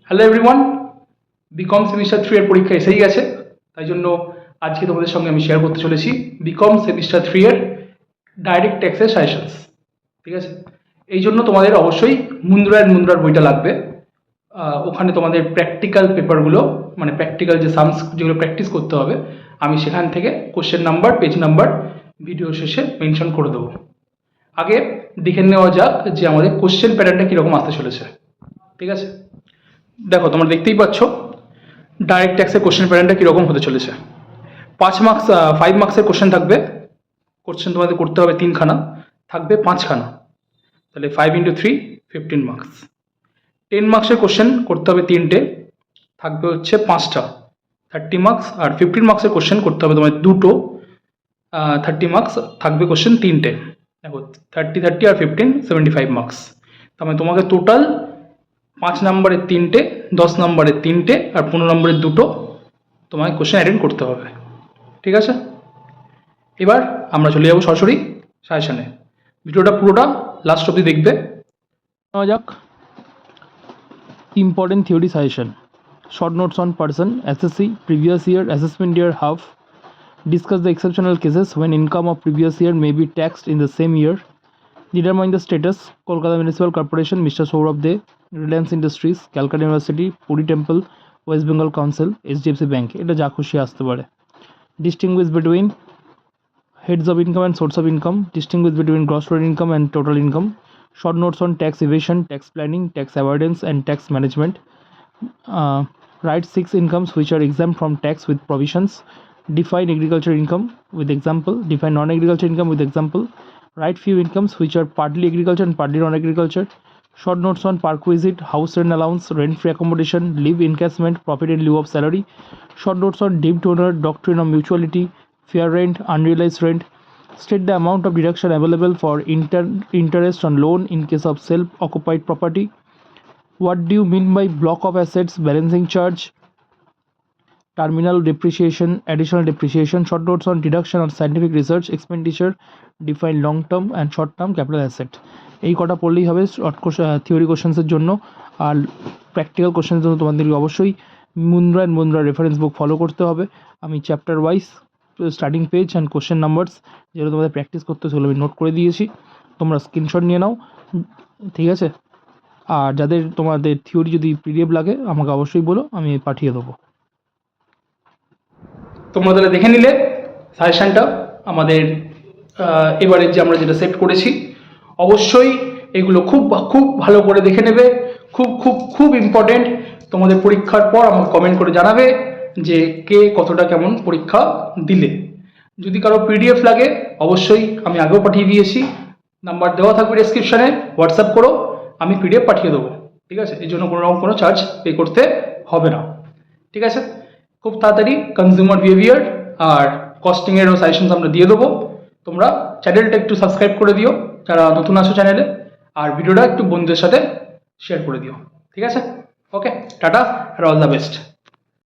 Hello everyone, BCom semester 3 এর পরীক্ষা এসেই গেছে। তাই জন্য আজকে তোমাদের সঙ্গে আমি শেয়ার করতে চলেছি বিকম সেমিস্টার 3 এর ডাইরেক্ট ট্যাক্সের সাজেশনস। ঠিক আছে, এই জন্য তোমাদের অবশ্যই মুন্দ্রার বইটা লাগবে। ওখানে তোমাদের প্র্যাকটিক্যাল পেপারগুলো, মানে প্র্যাকটিক্যাল যে সামস যেগুলো প্র্যাকটিস করতে হবে, আমি সেখান থেকে question number, page number video শেষে মেনশন করে দেবো। আগে দেখে নেওয়া যাক যে আমাদের কোশ্চেন প্যাটার্নটা কীরকম আসতে চলেছে। ঠিক আছে, দেখো তোমরা দেখতেই পাচ্ছ ডাইরেক্ট ট্যাক্সের কোশ্চেন প্যাটার্নটা কীরকম হতে চলেছে। 5 মার্কসের কোশ্চেন থাকবে। কোশ্চেন তোমাদের করতে হবে 3খানা, থাকবে 5খানা, তাহলে 5 × 3 15 মার্কস। 10 মার্কসের কোশ্চেন করতে হবে 3টে, থাকবে হচ্ছে 5টা, 30 মার্কস। আর 15 মার্কসের কোশ্চেন করতে হবে তোমাদের 2টো, 30 মার্কস, থাকবে কোশ্চেন 3টে। দেখো 30 আর 15 75 মার্কস। তার মানে তোমাকে টোটাল 5 নম্বরের 3টে, 10 নম্বরের 3টে আর 15 নম্বরের 2টো তোমায় কোশ্চেন অ্যাটেন্ড করতে হবে। ঠিক আছে, এবার আমরা চলে যাবো সরাসরি সাজেশনে। ভিডিওটা পুরোটা লাস্ট অবধি দেখবে। নেওয়া যাক important theory suggestion. Short notes on person, SSC, previous year, assessment year, half. Discuss the exceptional cases when income of previous year may be taxed in the same year. Determine the status. Kolkata Municipal Corporation, Mr. Saurabh De, Reliance Industries, Calcutta University, Puri Temple, West Bengal Council, HDFC Bank. এটা যা খুশি আসতে পারে। Distinguish between heads of income and source of income. Distinguish between gross total income and total income. Short notes on tax evasion, tax planning, tax avoidance and tax management. Write 6 incomes which are exempt from tax with provisions. Define agriculture income with example. Define non-agriculture income with example. Write few incomes which are partly agriculture and partly non-agriculture. Short notes on perquisite, house rent allowance, rent-free accommodation, leave encashment, profit in lieu of salary. Short notes on deemed owner, doctrine of mutuality, fair rent, unrealized rent. State the amount of deduction available for interest on loan in case of self-occupied property. What do you mean by block of assets, balancing charge, terminal depreciation, additional depreciation? Short notes on deduction on scientific research expenditure. Define long term and short term capital asset. এই কটা পড়লেই হবে short theory কোশ্চেন্সের জন্য। আর practical কোশ্চেনের জন্য তোমাদেরকে অবশ্যই Mundra reference বুক follow করতে হবে। আমি chapter wise starting page and question numbers যেগুলো তোমাদের প্র্যাকটিস করতে সেগুলো আমি নোট করে দিয়েছি, তোমরা স্ক্রিনশট নিয়ে নাও। ঠিক আছে, আর যাদের তোমাদের থিওরি যদি পিডিএফ লাগে আমাকে অবশ্যই বলো, আমি পাঠিয়ে দেবো। তোমরা তাহলে দেখে নিলে সাজেশনটা আমাদের এবারে যে আমরা যেটা সেট করেছি। অবশ্যই এগুলো খুব খুব ভালো করে দেখে নেবে, খুব খুব খুব ইম্পর্টেন্ট। তোমাদের পরীক্ষার পর আমাকে কমেন্ট করে জানাবে যে কে কতটা কেমন পরীক্ষা দিলে। যদি কারো পিডিএফ লাগে অবশ্যই আমি আগেও পাঠিয়ে দিয়েছি, নাম্বার দেওয়া থাকবে ডেসক্রিপশানে, হোয়াটসঅ্যাপ করো, আমি পিডিএফ পাঠিয়ে দেবো। ঠিক আছে, এই জন্য কোনো রকম কোনো চার্জ পে করতে হবে না। ঠিক আছে, খুব তাড়াতাড়ি কনজিউমার বিহেভিয়ার আর কস্টিংয়েরও সাজেশনস আমরা দিয়ে দেবো। তোমরা চ্যানেলটা একটু সাবস্ক্রাইব করে দিও যারা নতুন আছো চ্যানেলে, আর ভিডিওটা একটু বন্ধুদের সাথে শেয়ার করে দিও। ঠিক আছে, ওকে, টাটা আর অল দ্য বেস্ট।